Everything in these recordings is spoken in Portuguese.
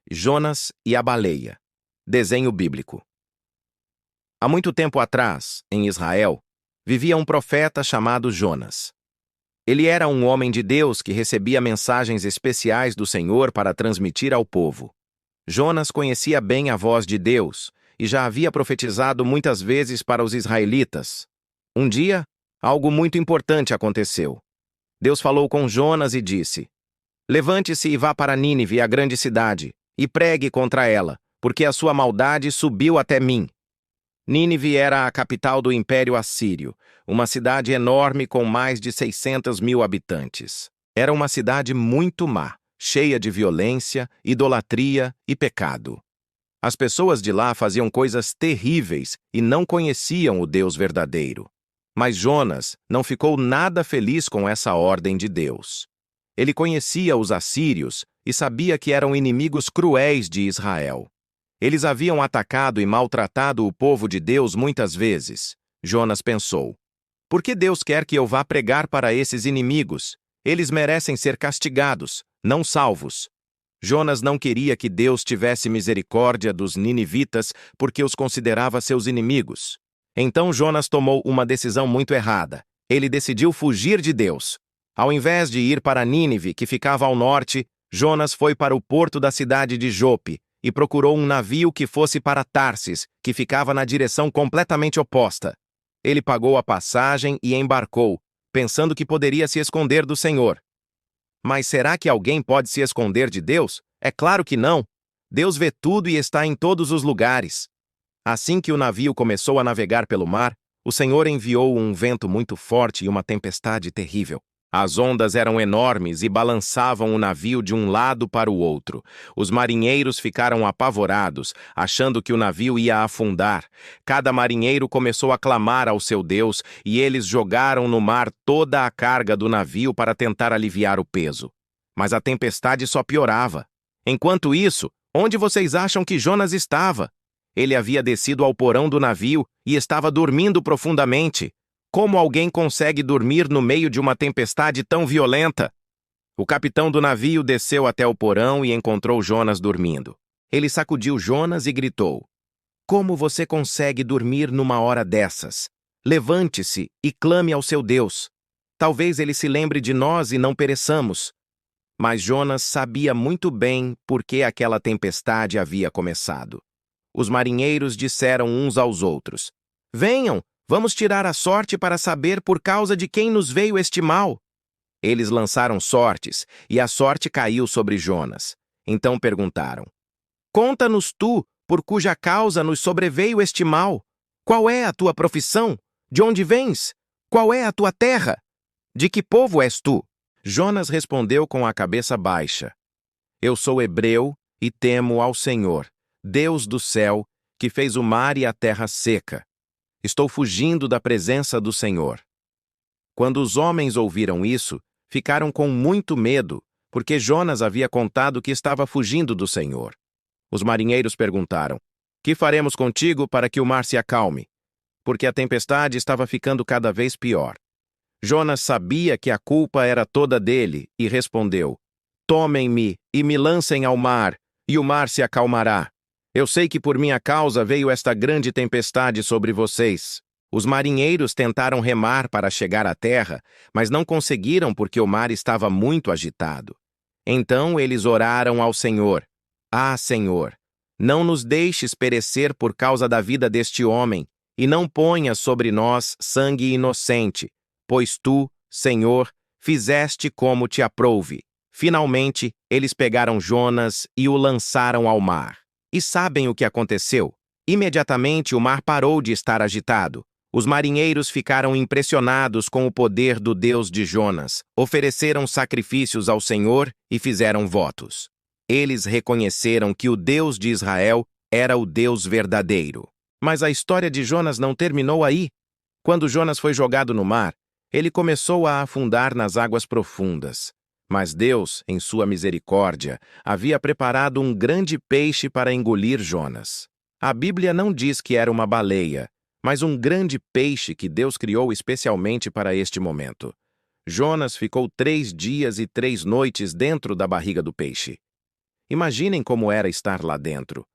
Jonas e a baleia. Desenho bíblico. Há muito tempo atrás, em Israel, vivia um profeta chamado Jonas. Ele era um homem de Deus que recebia mensagens especiais do Senhor para transmitir ao povo. Jonas conhecia bem a voz de Deus e já havia profetizado muitas vezes para os israelitas. Um dia, algo muito importante aconteceu. Deus falou com Jonas e disse: "Levante-se e vá para Nínive, a grande cidade, e pregue contra ela, porque a sua maldade subiu até mim." Nínive era a capital do Império Assírio, uma cidade enorme com mais de 600 mil habitantes. Era uma cidade muito má, cheia de violência, idolatria e pecado. As pessoas de lá faziam coisas terríveis e não conheciam o Deus verdadeiro. Mas Jonas não ficou nada feliz com essa ordem de Deus. Ele conhecia os assírios e sabia que eram inimigos cruéis de Israel. Eles haviam atacado e maltratado o povo de Deus muitas vezes. Jonas pensou: "Por que Deus quer que eu vá pregar para esses inimigos? Eles merecem ser castigados, não salvos." Jonas não queria que Deus tivesse misericórdia dos ninivitas porque os considerava seus inimigos. Então Jonas tomou uma decisão muito errada. Ele decidiu fugir de Deus. Ao invés de ir para Nínive, que ficava ao norte, Jonas foi para o porto da cidade de Jope e procurou um navio que fosse para Tarsis, que ficava na direção completamente oposta. Ele pagou a passagem e embarcou, pensando que poderia se esconder do Senhor. Mas será que alguém pode se esconder de Deus? É claro que não. Deus vê tudo e está em todos os lugares. Assim que o navio começou a navegar pelo mar, o Senhor enviou um vento muito forte e uma tempestade terrível. As ondas eram enormes e balançavam o navio de um lado para o outro. Os marinheiros ficaram apavorados, achando que o navio ia afundar. Cada marinheiro começou a clamar ao seu Deus e eles jogaram no mar toda a carga do navio para tentar aliviar o peso. Mas a tempestade só piorava. Enquanto isso, onde vocês acham que Jonas estava? Ele havia descido ao porão do navio e estava dormindo profundamente. Como alguém consegue dormir no meio de uma tempestade tão violenta? O capitão do navio desceu até o porão e encontrou Jonas dormindo. Ele sacudiu Jonas e gritou: "Como você consegue dormir numa hora dessas? Levante-se e clame ao seu Deus. Talvez ele se lembre de nós e não pereçamos." Mas Jonas sabia muito bem por que aquela tempestade havia começado. Os marinheiros disseram uns aos outros: "Venham! Vamos tirar a sorte para saber por causa de quem nos veio este mal." Eles lançaram sortes, e a sorte caiu sobre Jonas. Então perguntaram: "Conta-nos tu, por cuja causa nos sobreveio este mal. Qual é a tua profissão? De onde vens? Qual é a tua terra? De que povo és tu?" Jonas respondeu com a cabeça baixa: "Eu sou hebreu e temo ao Senhor, Deus do céu, que fez o mar e a terra seca. Estou fugindo da presença do Senhor." Quando os homens ouviram isso, ficaram com muito medo, porque Jonas havia contado que estava fugindo do Senhor. Os marinheiros perguntaram: "Que faremos contigo para que o mar se acalme?" Porque a tempestade estava ficando cada vez pior. Jonas sabia que a culpa era toda dele e respondeu: "Tomem-me e me lancem ao mar, e o mar se acalmará. Eu sei que por minha causa veio esta grande tempestade sobre vocês." Os marinheiros tentaram remar para chegar à terra, mas não conseguiram porque o mar estava muito agitado. Então eles oraram ao Senhor: "Ah, Senhor, não nos deixes perecer por causa da vida deste homem, e não ponhas sobre nós sangue inocente, pois tu, Senhor, fizeste como te aprouve." Finalmente, eles pegaram Jonas e o lançaram ao mar. E sabem o que aconteceu? Imediatamente o mar parou de estar agitado. Os marinheiros ficaram impressionados com o poder do Deus de Jonas, ofereceram sacrifícios ao Senhor e fizeram votos. Eles reconheceram que o Deus de Israel era o Deus verdadeiro. Mas a história de Jonas não terminou aí. Quando Jonas foi jogado no mar, ele começou a afundar nas águas profundas. Mas Deus, em sua misericórdia, havia preparado um grande peixe para engolir Jonas. A Bíblia não diz que era uma baleia, mas um grande peixe que Deus criou especialmente para este momento. Jonas ficou 3 dias e 3 noites dentro da barriga do peixe. Imaginem como era estar lá dentro.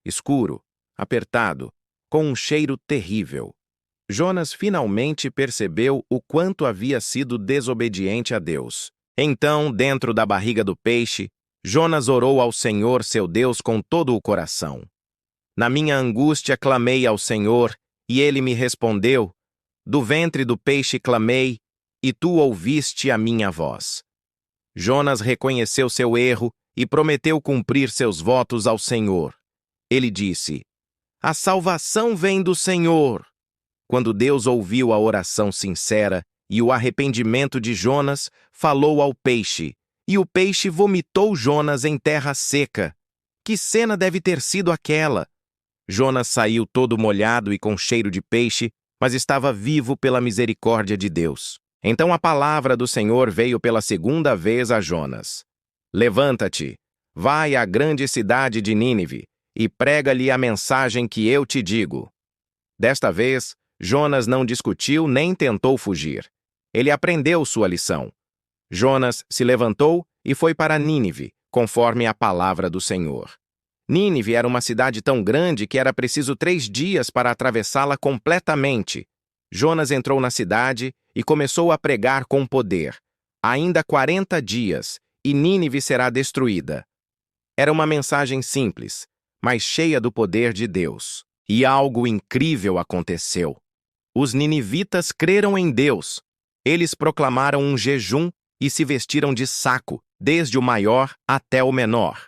Escuro, apertado, com um cheiro terrível. Jonas finalmente percebeu o quanto havia sido desobediente a Deus. Então, dentro da barriga do peixe, Jonas orou ao Senhor, seu Deus, com todo o coração. Na minha angústia clamei ao Senhor, e ele me respondeu. Do ventre do peixe clamei, e tu ouviste a minha voz. Jonas reconheceu seu erro e prometeu cumprir seus votos ao Senhor. Ele disse: A salvação vem do Senhor. Quando Deus ouviu a oração sincera e o arrependimento de Jonas, falou ao peixe, e o peixe vomitou Jonas em terra seca. Que cena deve ter sido aquela? Jonas saiu todo molhado e com cheiro de peixe, mas estava vivo pela misericórdia de Deus. Então a palavra do Senhor veio pela segunda vez a Jonas. Levanta-te, vai à grande cidade de Nínive e prega-lhe a mensagem que eu te digo. Desta vez, Jonas não discutiu nem tentou fugir. Ele aprendeu sua lição. Jonas se levantou e foi para Nínive, conforme a palavra do Senhor. Nínive era uma cidade tão grande que era preciso 3 dias para atravessá-la completamente. Jonas entrou na cidade e começou a pregar com poder. Ainda 40 dias, e Nínive será destruída. Era uma mensagem simples, mas cheia do poder de Deus. E algo incrível aconteceu. Os ninivitas creram em Deus. Eles proclamaram um jejum e se vestiram de saco, desde o maior até o menor.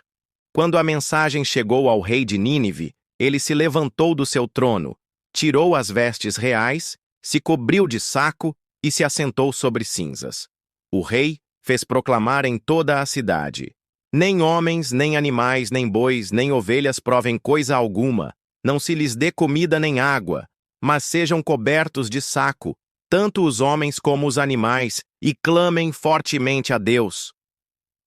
Quando a mensagem chegou ao rei de Nínive, ele se levantou do seu trono, tirou as vestes reais, se cobriu de saco e se assentou sobre cinzas. O rei fez proclamar em toda a cidade: Nem homens, nem animais, nem bois, nem ovelhas provem coisa alguma, não se lhes dê comida nem água, mas sejam cobertos de saco, tanto os homens como os animais, e clamem fortemente a Deus.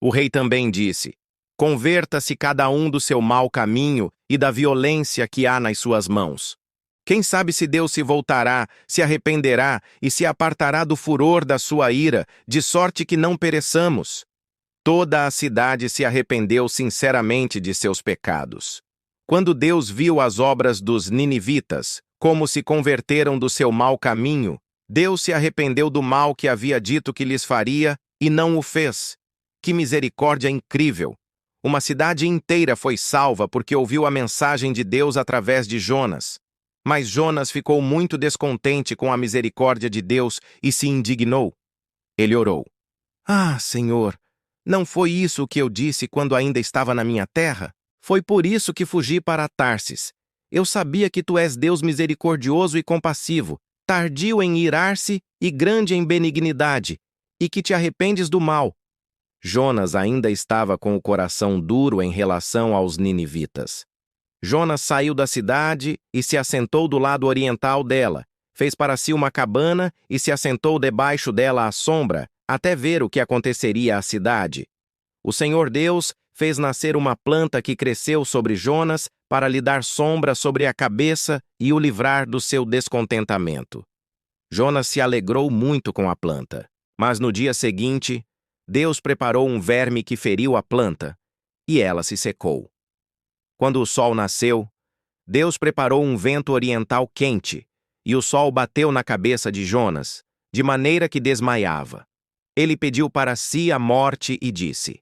O rei também disse: Converta-se cada um do seu mau caminho e da violência que há nas suas mãos. Quem sabe se Deus se voltará, se arrependerá e se apartará do furor da sua ira, de sorte que não pereçamos. Toda a cidade se arrependeu sinceramente de seus pecados. Quando Deus viu as obras dos ninivitas, como se converteram do seu mau caminho, Deus se arrependeu do mal que havia dito que lhes faria e não o fez. Que misericórdia incrível! Uma cidade inteira foi salva porque ouviu a mensagem de Deus através de Jonas. Mas Jonas ficou muito descontente com a misericórdia de Deus e se indignou. Ele orou: Ah, Senhor, não foi isso o que eu disse quando ainda estava na minha terra? Foi por isso que fugi para Tarsis. Eu sabia que tu és Deus misericordioso e compassivo, tardio em irar-se e grande em benignidade, e que te arrependes do mal. Jonas ainda estava com o coração duro em relação aos ninivitas. Jonas saiu da cidade e se assentou do lado oriental dela, fez para si uma cabana e se assentou debaixo dela à sombra, até ver o que aconteceria à cidade. O Senhor Deus fez nascer uma planta que cresceu sobre Jonas para lhe dar sombra sobre a cabeça e o livrar do seu descontentamento. Jonas se alegrou muito com a planta, mas no dia seguinte, Deus preparou um verme que feriu a planta, e ela se secou. Quando o sol nasceu, Deus preparou um vento oriental quente, e o sol bateu na cabeça de Jonas, de maneira que desmaiava. Ele pediu para si a morte e disse: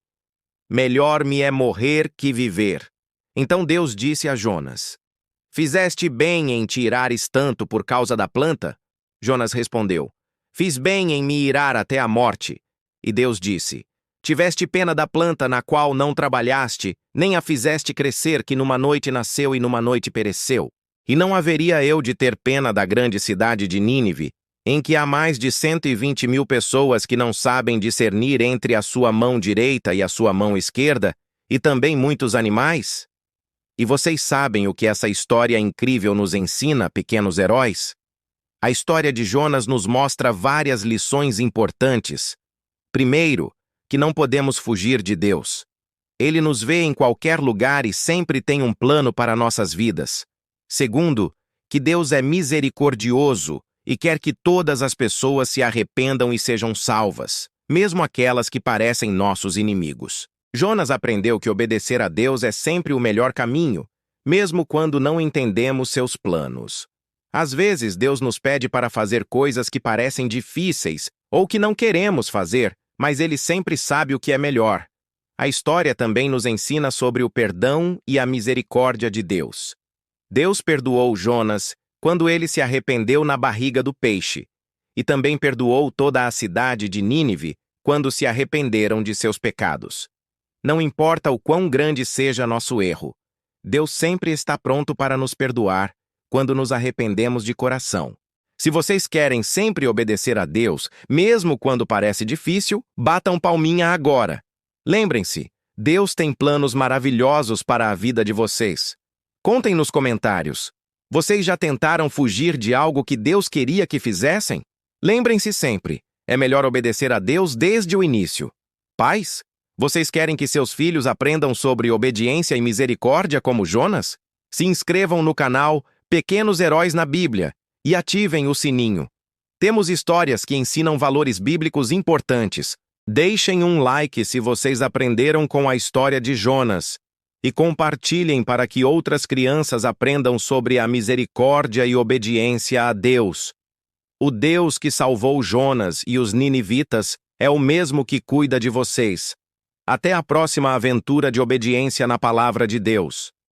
Melhor me é morrer que viver. Então Deus disse a Jonas: Fizeste bem em te irares tanto por causa da planta? Jonas respondeu: Fiz bem em me irar até a morte. E Deus disse: Tiveste pena da planta na qual não trabalhaste, nem a fizeste crescer, que numa noite nasceu e numa noite pereceu. E não haveria eu de ter pena da grande cidade de Nínive, em que há mais de 120.000 pessoas que não sabem discernir entre a sua mão direita e a sua mão esquerda, e também muitos animais? E vocês sabem o que essa história incrível nos ensina, pequenos heróis? A história de Jonas nos mostra várias lições importantes. Primeiro, que não podemos fugir de Deus. Ele nos vê em qualquer lugar e sempre tem um plano para nossas vidas. Segundo, que Deus é misericordioso e quer que todas as pessoas se arrependam e sejam salvas, mesmo aquelas que parecem nossos inimigos. Jonas aprendeu que obedecer a Deus é sempre o melhor caminho, mesmo quando não entendemos seus planos. Às vezes, Deus nos pede para fazer coisas que parecem difíceis ou que não queremos fazer, mas Ele sempre sabe o que é melhor. A história também nos ensina sobre o perdão e a misericórdia de Deus. Deus perdoou Jonas quando ele se arrependeu na barriga do peixe, e também perdoou toda a cidade de Nínive quando se arrependeram de seus pecados. Não importa o quão grande seja nosso erro, Deus sempre está pronto para nos perdoar quando nos arrependemos de coração. Se vocês querem sempre obedecer a Deus, mesmo quando parece difícil, batam palminha agora. Lembrem-se, Deus tem planos maravilhosos para a vida de vocês. Contem nos comentários. Vocês já tentaram fugir de algo que Deus queria que fizessem? Lembrem-se sempre, é melhor obedecer a Deus desde o início. Pais, vocês querem que seus filhos aprendam sobre obediência e misericórdia como Jonas? Se inscrevam no canal Pequenos Heróis na Bíblia e ativem o sininho. Temos histórias que ensinam valores bíblicos importantes. Deixem um like se vocês aprenderam com a história de Jonas e compartilhem para que outras crianças aprendam sobre a misericórdia e obediência a Deus. O Deus que salvou Jonas e os ninivitas é o mesmo que cuida de vocês. Até a próxima aventura de obediência na palavra de Deus.